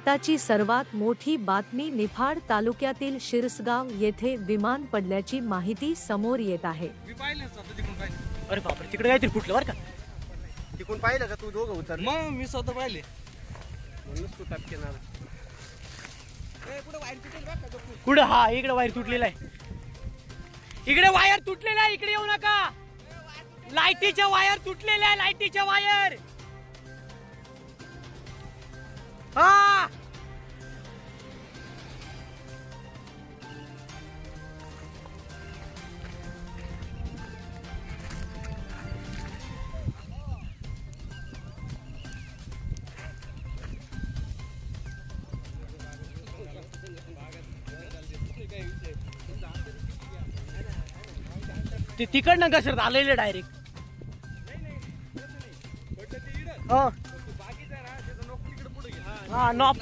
आताची सर्वात मोठी बातमी निफाड तालुक्यातील शिरसगाव येथे विमान पडल्याची माहिती समोर येत आहे। अरे बापरे, तिकडे काहीतरी फुटलं बरं का? तिकडून पाहिलं का तू? दोघं उतर मग मी स्वतः पाहिले म्हणूनच तू टपकेणार। कुठं? हा इकडे वायर तुटलेला आहे, इकडे वायर तुटलेला आहे, इकडे येऊ नका। लाईटीच्या वायर तुटलेल्या आहे, लाईटीच्या वायर। हा ते तिकडनं घसरत आलेले डायरेक्ट। हा नॉप